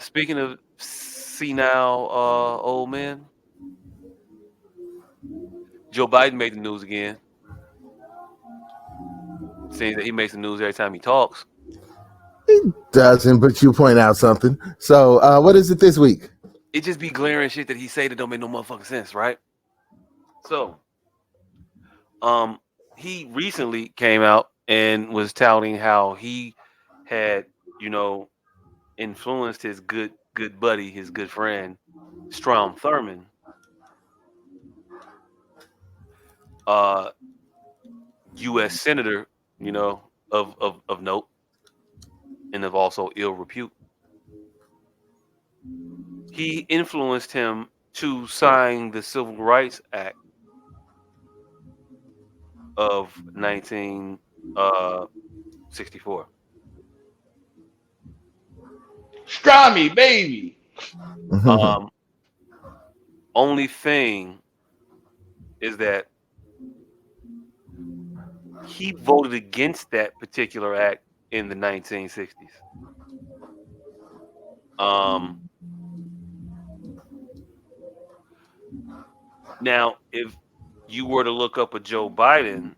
Speaking of senile old men, Joe Biden made the news again, saying that he makes the news every time he talks. He doesn't, but you point out something. So, what is it this week? It just be glaring shit that he say that don't make no motherfucking sense, right? So, um, he recently came out and was touting how he had, you know, influenced his good buddy, his good friend, Strom Thurmond, uh, U.S. senator, of note and of also ill repute. He influenced him to sign the Civil Rights Act of 1964. Strami, baby. Um, only thing is that he voted against that particular act in the 1960s. Um, Now, if you were to look up a Joe Biden,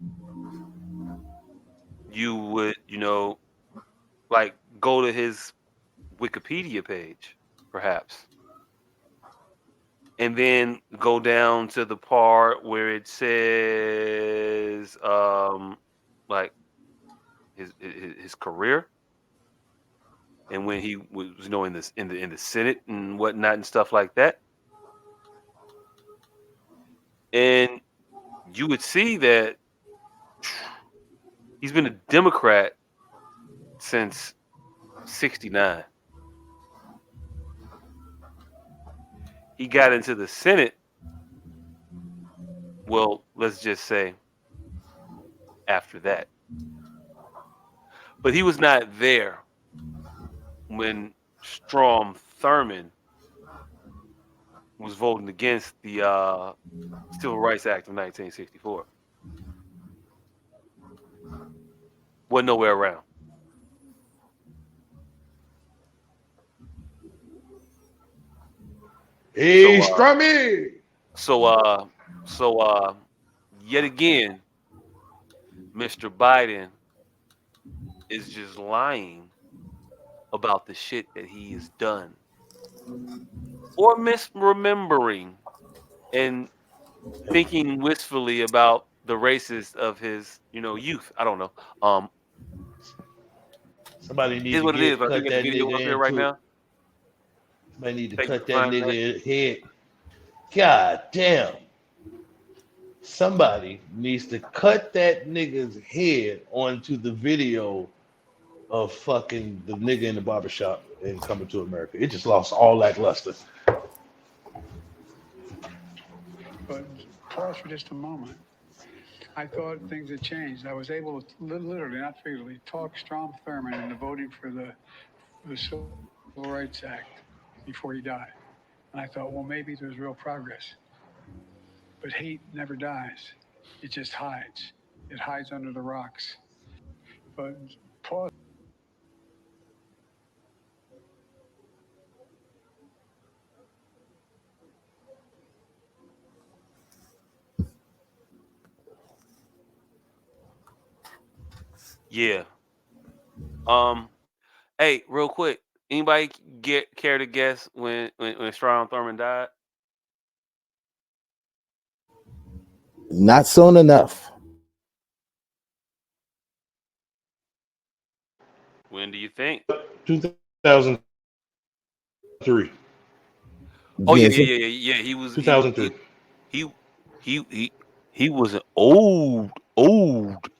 you would, like go to his Wikipedia page, perhaps, and then go down to the part where it says, like his career and when he was, in this in the Senate and whatnot and stuff like that, and you would see that he's been a Democrat since '69. He got into the Senate. Well, let's just say after that. But he was not there when Strom Thurmond was voting against the Civil Rights Act of 1964. Wasn't nowhere around. Hey, So, Strami. so, uh, so, yet again, Mr. Biden is just lying about the shit that he has done, or misremembering and thinking wistfully about the races of his, youth. I don't know. Somebody It need is to what it is. get But I do cut got the that video up nigga here right into. now. Somebody need to Thank you cut for that finding that. nigga head. God damn. Somebody needs to cut that nigga's head onto the video of fucking the nigga in the barbershop and Coming to America. It just lost all lackluster. But pause for just a moment. I thought things had changed. I was able to literally, not figuratively, talk Strom Thurmond into voting for the Civil Rights Act before he died. And I thought, well, maybe there's real progress. But hate never dies. It just hides. It hides under the rocks. But pause. Yeah. Um. Hey, real quick. Anybody get care to guess when Strom Thurmond died? Not soon enough. When do you think? 2003. Oh yeah, Yes. yeah, yeah, yeah, yeah. He was he was 2003. he he he he was an old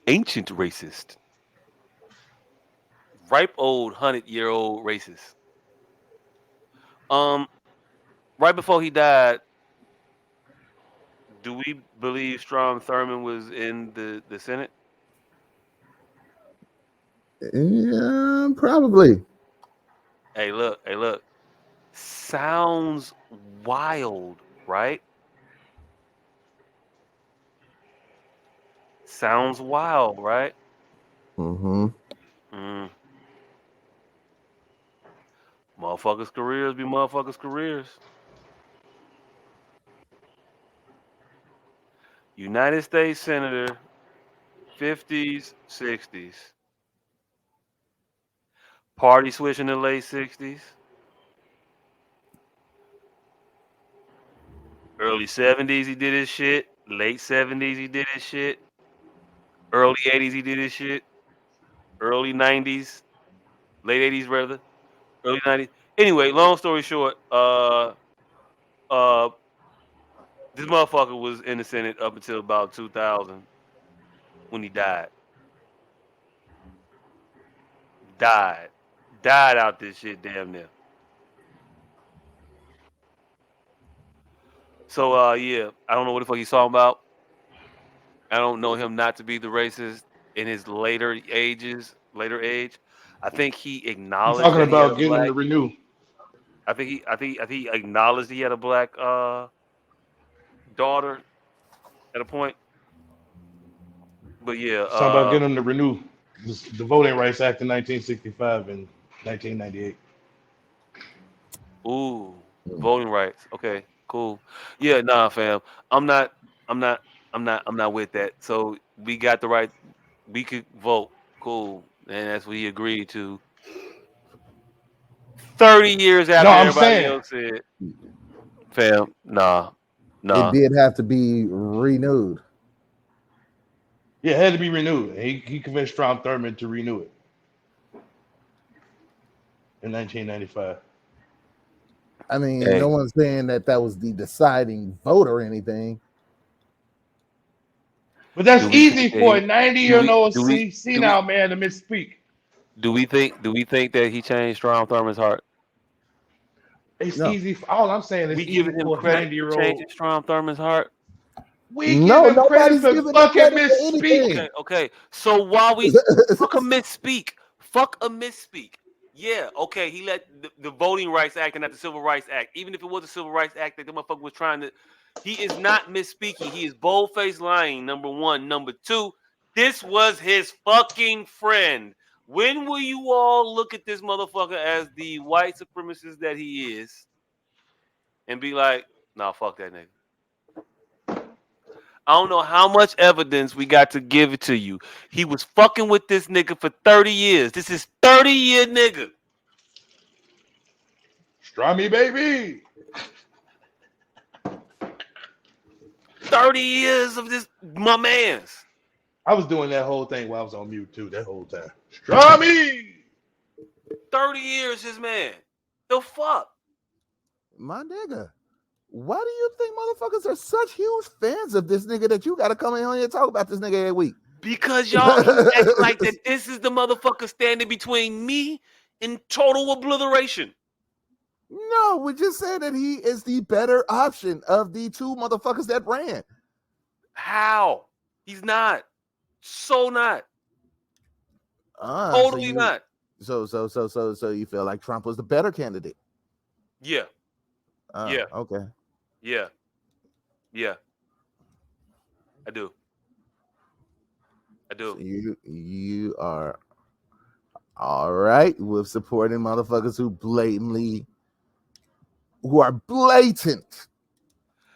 ancient racist, ripe old 100-year-old racist. Um, right before he died, do we believe Strom Thurmond was in the Senate? Yeah, probably. Hey, look. Sounds wild, right? Sounds wild, right? Mm-hmm. Mm. Motherfuckers' careers be motherfuckers' careers. United States Senator, 50s, 60s. Party switch in the late 60s. Early 70s, he did his shit. Late 70s, he did his shit. Early 80s, he did his shit. Early 90s, late 80s rather. Early 90s. Anyway, long story short, uh, this motherfucker was in the Senate up until about 2000 when he died. Died. Died out this shit damn near. So yeah, I don't know what the fuck he's talking about. I don't know him not to be the racist in his later age. I think he He's acknowledged talking that he had about a getting them black. to renew. I think he acknowledged he had a black daughter at a point. But yeah, He's talking about getting them to renew the Voting Rights Act in 1965 and 1998. ooh, Mm. voting rights. Okay, cool. Yeah, nah, fam. I'm not. I'm not. I'm not with that. So we got the right. We could vote. Cool, and that's what he agreed to. 30 years No, after I'm everybody saying, else said, fam, nah, It nah. did have to be renewed. yeah, it had to be renewed. He convinced Strom Thurmond to renew it in 1995. I mean, no Hey, one's saying that that was the deciding vote or anything. But that's do we think easy that for a he? Do 90-year-old we? old Do we? Do we? senile man to misspeak. Do we think? Do we think that he changed Strom Thurmond's heart? It's No, easy. All I'm saying is We easy giving him for a credit for 90-year-old. changing Strom Thurmond's heart? We give no, him credit nobody's for giving him fucking credit for misspeak. anything. Okay. So while we fuck a misspeak, fuck a misspeak. Yeah, okay. He let the Voting Rights Act and not the Civil Rights Act. Even if it was a Civil Rights Act that the motherfucker was trying to, he is not misspeaking. He is bold faced lying. Number one. Number two. This was his fucking friend. When will you all look at this motherfucker as the white supremacist that he is and be like, nah, fuck that nigga? I don't know how much evidence we got to give it to you. He was fucking with this nigga for 30 years. This is 30-year nigga. Strummy baby. 30 years of this, my man's. I was doing that whole thing while I was on mute too. That whole time. Strummy. 30 years, his man. The fuck? My nigga, why do you think motherfuckers are such huge fans of this nigga that you got to come in here and talk about this nigga every week? Because y'all keep acting like that this is the motherfucker standing between me and total obliteration. No, we just said that he is the better option of the two motherfuckers that ran. How? He's not. So not. So Totally you not. so you feel like Trump was the better candidate. Yeah. Yeah. Okay. Yeah. Yeah. I do. I So do. you are all right with supporting motherfuckers who are blatant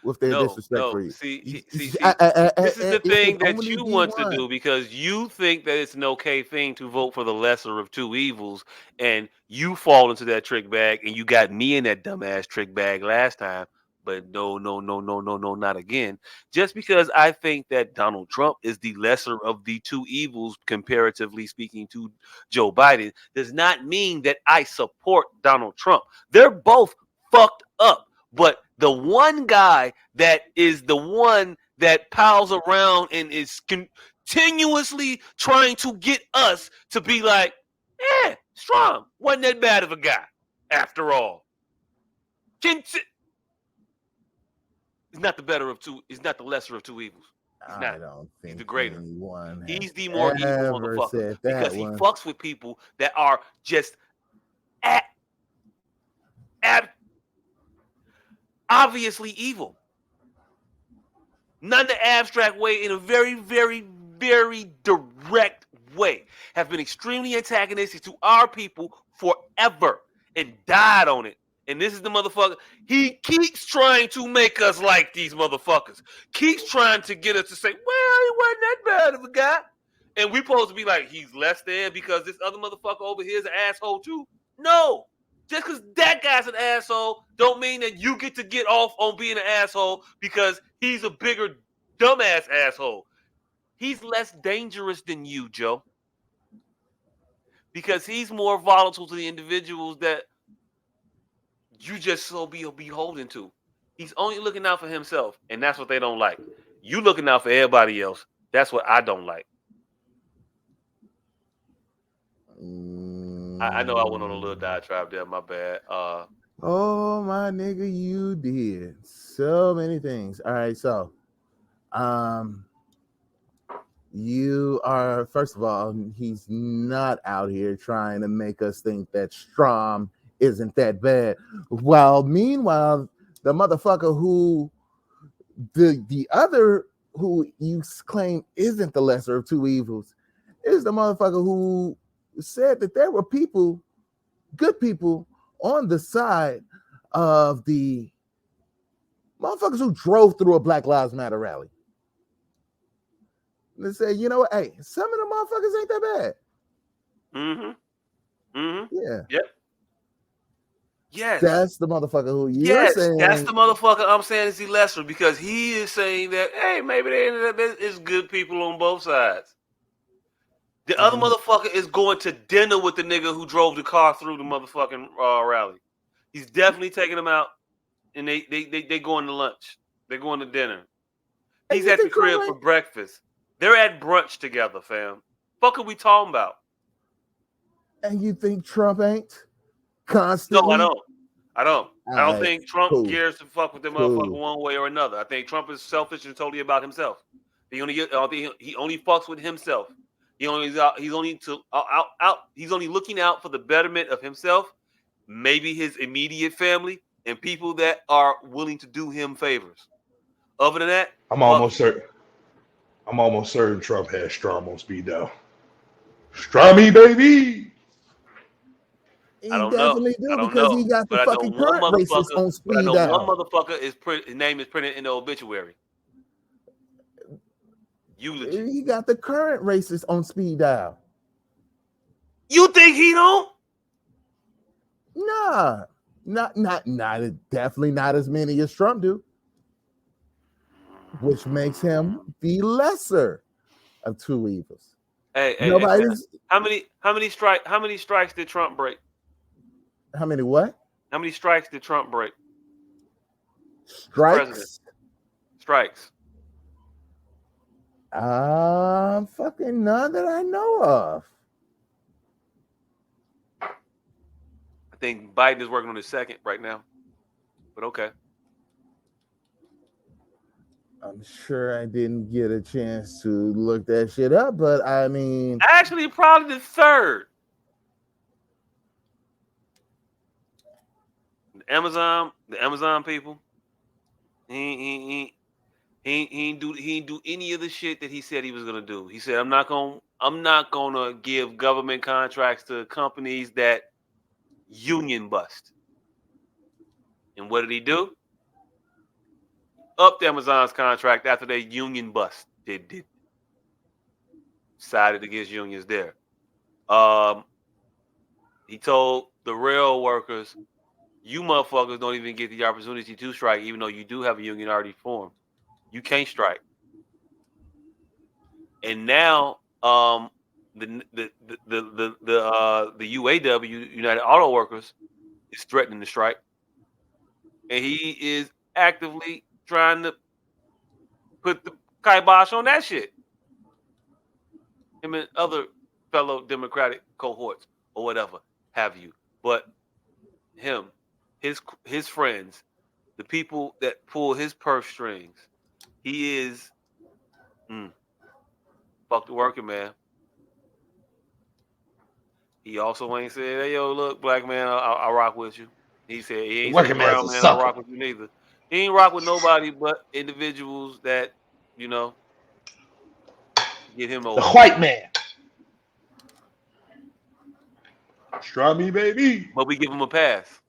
with their No, disrespect for no. you. See. This is the It can thing that only you be want to one. do because you think that it's an okay thing to vote for the lesser of two evils, and you fall into that trick bag, and you got me in that dumbass trick bag last time. But no, no, no, no, no, no, not again. Just because I think that Donald Trump is the lesser of the two evils, comparatively speaking to Joe Biden, does not mean that I support Donald Trump. They're both fucked up. But the one guy that is the one that pals around and is continuously trying to get us to be like, Strom wasn't that bad of a guy after all. He's not the better of two. He's not the lesser of two evils. He's I not. don't He's the think greater. anyone has He's the more evil ever motherfucker said that because he one. fucks with people that are just at, obviously evil. Not in the abstract way, in a very, very, very direct way, have been extremely antagonistic to our people forever. and died on it. And this is the motherfucker. He keeps trying to make us like these motherfuckers. Keeps trying to get us to say, well, he wasn't that bad of a guy. And we supposed to be like, he's less than because this other motherfucker over here is an asshole too. No. Just because that guy's an asshole don't mean that you get to get off on being an asshole because he's a bigger dumbass asshole. He's less dangerous than you, Joe. Because he's more volatile to the individuals that you just so be beholden to. He's only looking out for himself, and that's what they don't like. You looking out for everybody else. That's what I don't like. I know I went on a little diatribe there. My bad. Oh my nigga, you did so many things. All right, so you are, first of all, he's not out here trying to make us think that Strom isn't that bad. While meanwhile, the motherfucker who the other who you claim isn't the lesser of two evils is the motherfucker who said that there were people, good people, on the side of the motherfuckers who drove through a Black Lives Matter rally. They say, you know what? Hey, some of the motherfuckers ain't that bad. Mm-hmm. Mm-hmm. Yeah. Yep. Yes. That's the motherfucker who you're saying. That's the motherfucker I'm saying is the lesser because he is saying that, hey, maybe they ended up as good people on both sides. The other motherfucker is going to dinner with the nigga who drove the car through the motherfucking rally. He's definitely taking them out, and they going to lunch. They're going to dinner. He's at the crib for breakfast. They're at brunch together, fam. Fuck are we talking about? And you think Trump ain't constantly? No, I don't. I don't right, think Trump cool. cares to fuck with the motherfucker one way or another. I think Trump is selfish and totally about himself. He only fucks with himself. He's only looking out for the betterment of himself, maybe his immediate family, and people that are willing to do him favors. Other than that, I'm almost certain Trump has Strom on speed dial. Stromy, baby. He I don't definitely know. do because he got the fucking current racist on But I speed know dial. one motherfucker his name is printed in the obituary. Eulogy. He got the current racist on speed dial. You think he don't? Nah, not definitely not as many as Trump do, which makes him the lesser of two evils. Hey, Nobody's. how many strikes did Trump break? How many what? How many strikes did Trump break? Strikes? Strikes. Fucking none that I know of. I think Biden is working on his second right now. But okay. I'm sure I didn't get a chance to look that shit up, but I mean, actually probably the third. The Amazon people. He didn't do any of the shit that he said he was gonna do. He said, I'm not gonna give government contracts to companies that union bust. And what did he do? Upped Amazon's contract after they union bust. They did. Sided against unions there. He told the rail workers, you motherfuckers don't even get the opportunity to strike, even though you do have a union already formed. You can't strike. And now the UAW, United Auto Workers, is threatening to strike. And he is actively trying to put the kibosh on that shit. Him and other fellow Democratic cohorts or whatever have you. But him, his friends, the people that pull his purse strings, he is fuck the working man. He also ain't said, hey, yo, look, black man, I'll rock with you. He said, he ain't said, brown man, I'll rock with you neither. He ain't rock with nobody but individuals that, you know, get him over. The white man. Try me, baby. but we give him a pass.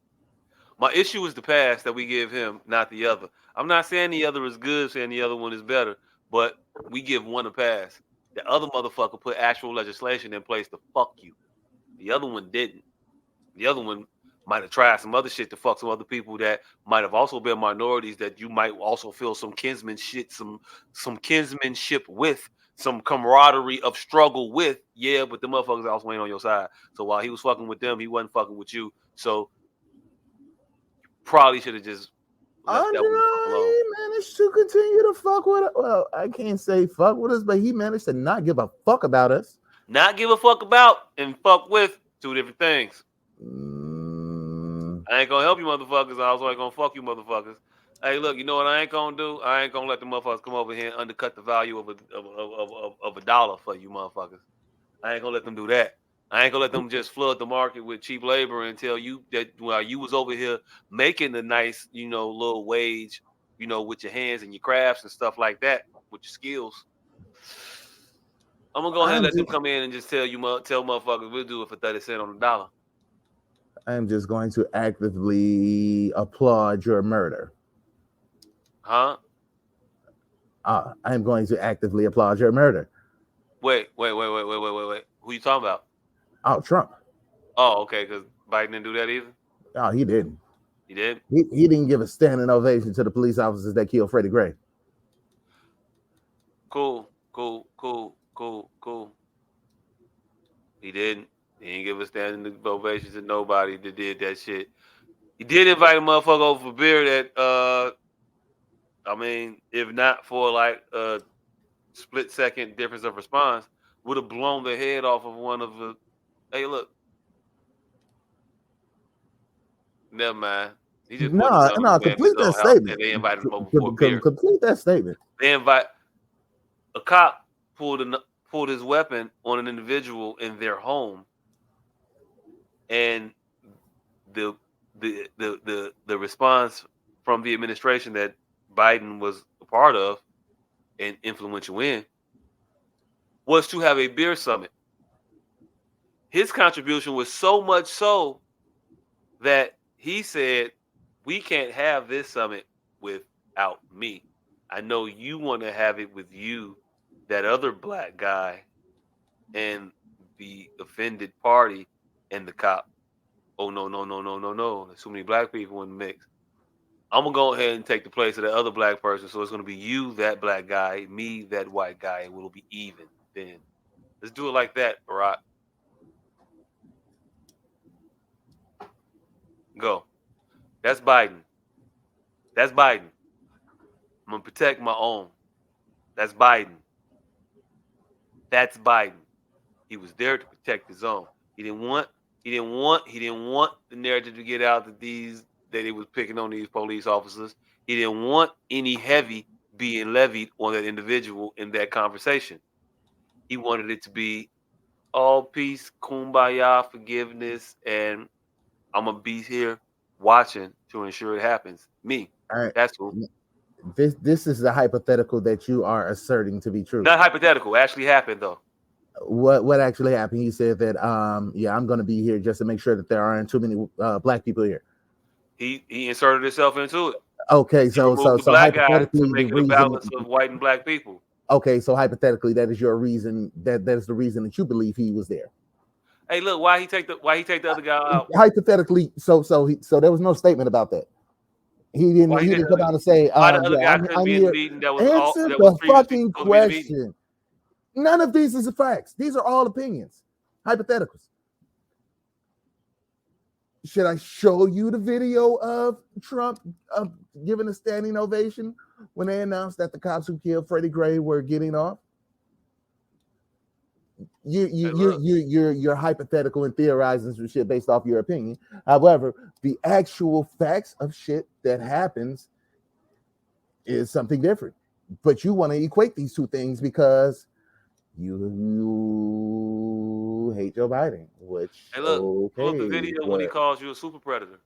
My issue is the pass that we give him, not the other. I'm not saying the other is good, saying the other one is better, but we give one a pass. The other motherfucker put actual legislation in place to fuck you. The other one didn't. The other one might have tried some other shit to fuck some other people that might have also been minorities that you might also feel some kinsmanship, some kinsmanship with, some camaraderie of struggle with. Yeah, but the motherfuckers also ain't on your side. So while he was fucking with them, he wasn't fucking with you. So probably should have just left that one the fuck alone. He managed to continue to fuck with us. Well, I can't say fuck with us, but he managed to not give a fuck about us. Not give a fuck about and fuck with two different things. Mm, I ain't gonna help you motherfuckers. I also ain't gonna fuck you motherfuckers. Hey, look, you know what I ain't gonna do? I ain't gonna let the motherfuckers come over here and undercut the value of a dollar for you motherfuckers. I ain't gonna let them do that. I ain't gonna let them just flood the market with cheap labor and tell you that while you was over here making the nice, little wage, with your hands and your crafts and stuff like that, with your skills. I'm gonna go ahead and I'm let them just, come in and just tell motherfuckers we'll do it for 30 cents on the dollar. I'm just going to actively applaud your murder. Huh? I'm going to actively applaud your murder. Wait. Who you talking about? Oh, Trump. Oh, okay, because Biden didn't do that either. Oh, he didn't. He did. He didn't give a standing ovation to the police officers that killed Freddie Gray. Cool. He didn't. He didn't give a standing ovation to nobody that did that shit. He did invite a motherfucker over for beer that I mean, if not for like a split second difference of response, would have blown the head off of one of the hey look, never mind. He just put a No, gun on no, the man in his complete that own house statement. and they invited him over for a beer. Complete that statement. They invite a cop pulled his weapon on an individual in their home, and the the response from the administration that Biden was a part of and influential in was to have a beer summit. His contribution was so much so that he said, "We can't have this summit without me. I know you want to have it with you, that other black guy, and the offended party and the cop. Oh no. There's too many black people in the mix. I'm gonna go ahead and take the place of that other black person. So it's gonna be you, that black guy, me, that white guy, and we'll be even then. Let's do it like that, Barack. Go. That's Biden. That's Biden. I'm gonna protect my own. That's Biden. That's Biden. He was there to protect his own. He didn't want the narrative to get out that he was picking on these police officers. He didn't want any heavy being levied on that individual in that conversation. He wanted it to be all peace, kumbaya, forgiveness, and I'm gonna be here watching to ensure it happens. Me. All right. That's who. This is the hypothetical that you are asserting to be true. Not hypothetical. Actually happened though. What actually happened? He said that yeah, I'm going to be here just to make sure that there aren't too many black people here. He inserted himself into it. Okay, He so removed the black guy to hypothetically, the make it a reason. balance of white and black people. Okay, so hypothetically, that is your reason. That is the reason that you believe he was there. Hey, look, why he take the other guy out? Hypothetically, so there was no statement about that. He Why he didn't come out and say, why the other yeah, guy couldn't I'm be in the here. meeting that Answer was the previously fucking supposed to be in the meeting? question. None of these is facts. These are all opinions, hypotheticals. Should I show you the video of Trump giving a standing ovation when they announced that the cops who killed Freddie Gray were getting off? You're hypothetical and theorizing some shit based off your opinion. However, the actual facts of shit that happens is something different. But you want to equate these two things because you hate Joe Biden, which Hey, look, pull up the okay, video when he calls you a super predator.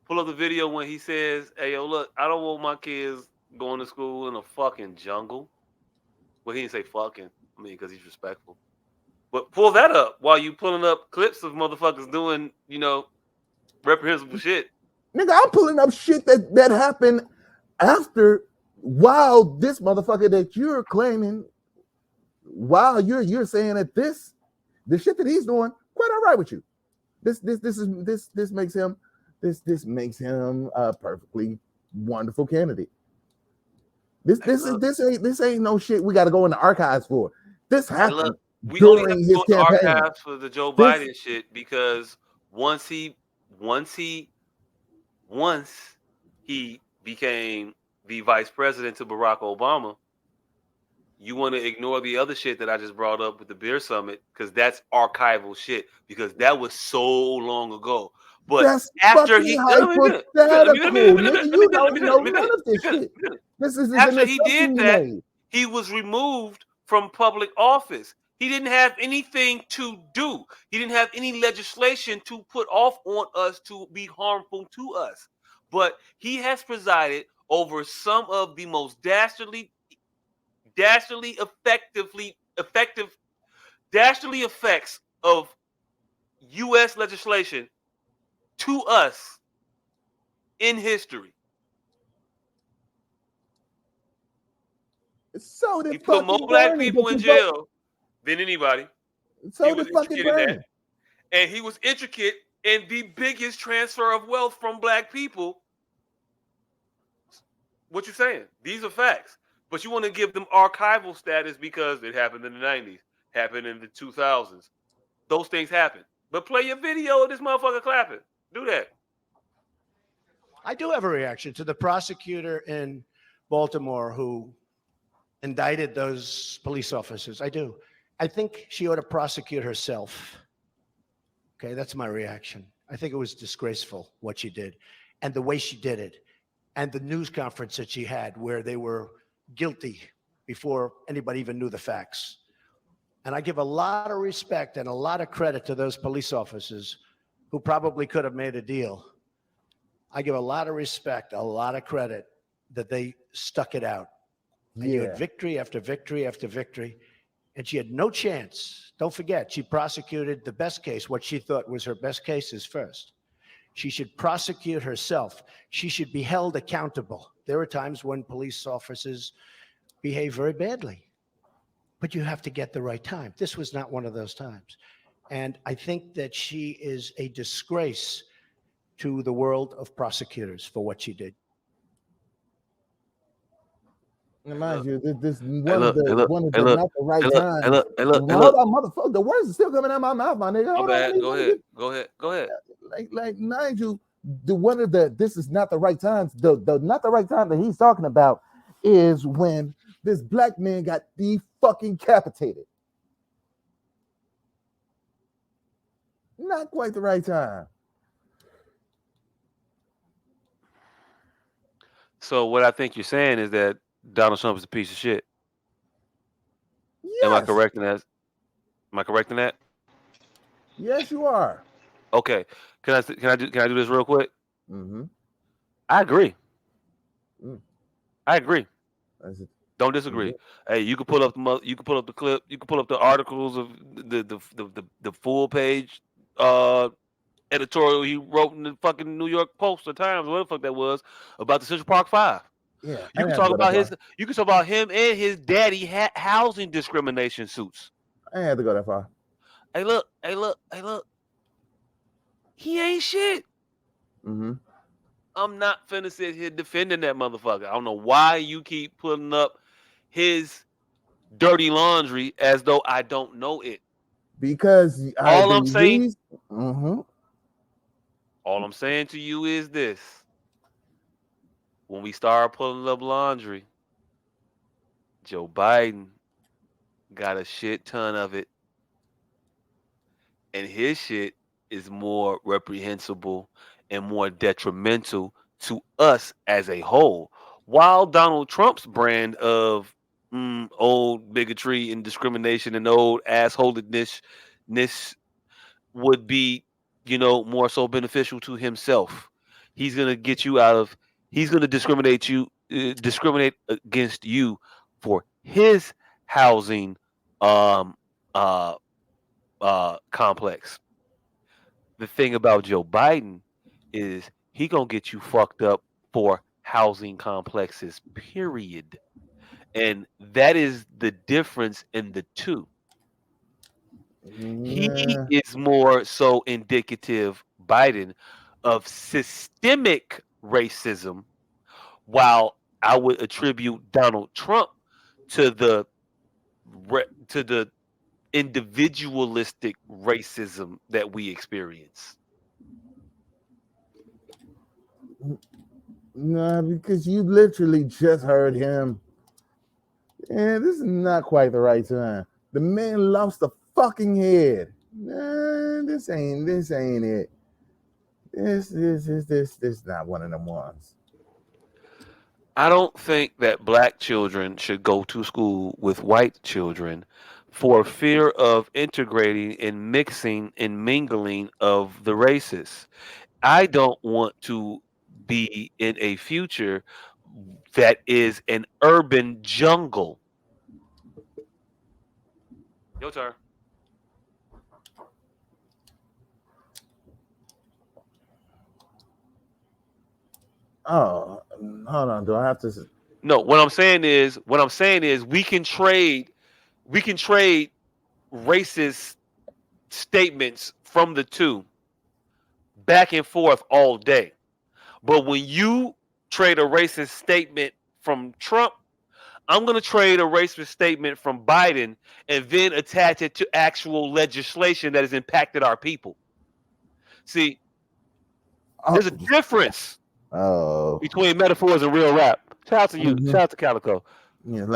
Pull up the video when he says, "Hey, yo, look, I don't want my kids going to school in a fucking jungle." Well, he didn't say fucking. I mean, because he's respectful. But pull that up while you pulling up clips of motherfuckers doing, reprehensible shit. Nigga, I'm pulling up shit that happened after, while this motherfucker that you're claiming, while you're saying that the shit that he's doing, quite all right with you. This makes him a perfectly wonderful candidate. This ain't no shit we got to go in the archives for. This Hey, look, happened we only have during to go his in the campaign. archives for the Joe This Biden shit because once he once he once he became the vice president to Barack Obama, you want to ignore the other shit that I just brought up with the beer summit because that's archival shit because that was so long ago. But that's after fucking he let me finish, hypothetical, nigga. You let me don't finish, know let me none finish, of let this me finish, shit. let me finish. This is an After he assumption did you that, made. he was removed from public office. He didn't have anything to do. He didn't have any legislation to put off on us to be harmful to us. But he has presided over some of the most dastardly dastardly effects of US legislation to us in history. So He did put more fucking black Bernie, people but in you vote. jail than anybody. He So was did fucking intricate in that. Bernie. And he was intricate in the biggest transfer of wealth from black people. What you saying? These are facts. But you want to give them archival status because it happened in the 90s, happened in the 2000s. Those things happen. But play your video of this motherfucker clapping. Do that. I do have a reaction to the prosecutor in Baltimore who indicted those police officers. I do. I think she ought to prosecute herself. Okay, that's my reaction. I think it was disgraceful what she did and the way she did it and the news conference that she had where they were guilty before anybody even knew the facts. And I give a lot of respect and a lot of credit to those police officers who probably could have made a deal. I give a lot of respect, a lot of credit that they stuck it out. And you had victory after victory after victory. And she had no chance. Don't forget, she prosecuted the best case, what she thought was her best cases first. She should prosecute herself. She should be held accountable. There are times when police officers behave very badly, but you have to get the right time. This was not one of those times. And I think that she is a disgrace to the world of prosecutors for what she did. And Hey, mind look. you, this Hey, look. Hey, look. one of Hey, the look. not the right Hey, look. Hey, times. look. Hey, look. Hey, Hold look. on, motherfucker. The words are still coming out of my mouth, my nigga. My Hold on, bad. Go let me ahead. get Go ahead. Go ahead. like mind you, the one of the this is not the right times. The not the right time that he's talking about is when this black man got fucking decapitated. Not quite the right time. So what I think you're saying is that Donald Trump is a piece of shit. Am I Yes, correct in that? Am I correct in that? yes, you are. Okay. Can I do this real quick? Mm-hmm. I agree. Mm. I agree. That's it. Don't disagree. Hey, you can pull up you can pull up the clip. You can pull up the articles of the full page uh editorial he wrote in the fucking New York Post or Times, whatever the fuck that was, about the Central Park Five. Yeah, I You didn't can have to talk go that about far. you can talk about him and his daddy housing discrimination suits. I didn't have to go that far. Hey look. He ain't shit. Mm-hmm. I'm not finna sit here defending that motherfucker. I don't know why you keep putting up his dirty laundry as though I don't know it. Because All the I'm saying, reason. Mm-hmm. all I'm saying to you is this: when we start pulling up laundry, Joe Biden got a shit ton of it, and his shit is more reprehensible and more detrimental to us as a whole. While Donald Trump's brand of old bigotry and discrimination and old assholedness would be, more so beneficial to himself. He's gonna get you out of. He's gonna discriminate against you for his housing, um, uh, complex. The thing about Joe Biden is he gonna get you fucked up for housing complexes, period. And that is the difference in the two. He Yeah. is more so indicative, Biden, of systemic racism, while I would attribute Donald Trump to the individualistic racism that we experience. Nah, because you literally just heard him. And this is not quite the right time. The man lost a fucking head. Nah, this ain't it. This not one of them ones. I don't think that black children should go to school with white children for fear of integrating and mixing and mingling of the races. I don't want to be in a future that is an urban jungle. Your turn. Oh, hold on. Do I have to? No, what I'm saying is we can trade racist statements from the two back and forth all day. But when you trade a racist statement from Trump, I'm going to trade a racist statement from Biden and then attach it to actual legislation that has impacted our people. See, Oh, there's a difference oh. between metaphors and real rap. Shout out to you. Mhm. Shout out to Calico. Yeah,